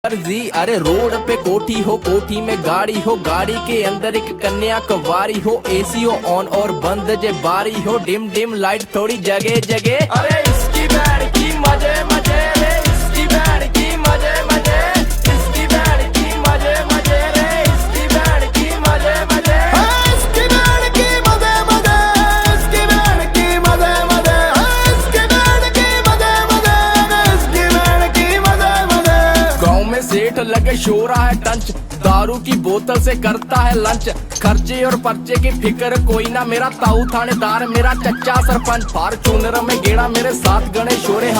जी अरे रोड पे कोठी हो, कोठी में गाड़ी हो, गाड़ी के अंदर एक कन्या कवारी हो, एसी हो ऑन और बंद जे बारी हो, डिम डिम लाइट थोड़ी जगह जगह। अरे इसकी बैंड की मजे मजे रे, इसकी बैंड की मजे मजे, इसकी बैंड की मजे मजे रे, इसकी बैंड की मजे मजे, इसकी बैंड की मजे मजे, इसकी बैंड की मजे मजे, इसकी बैंड की मजे मजे, इसकी बैंड की मजे मजे। गाँव में सेठ लगे शोरा है टंच, दारू की बोतल से करता है लंच, खर्चे और पर्चे की फिक्र कोई ना, मेरा ताऊ थानेदार मेरा चच्चा सरपंच, फॉर्च्यूनर में गेड़ा मेरे साथ गणेश शोरे हम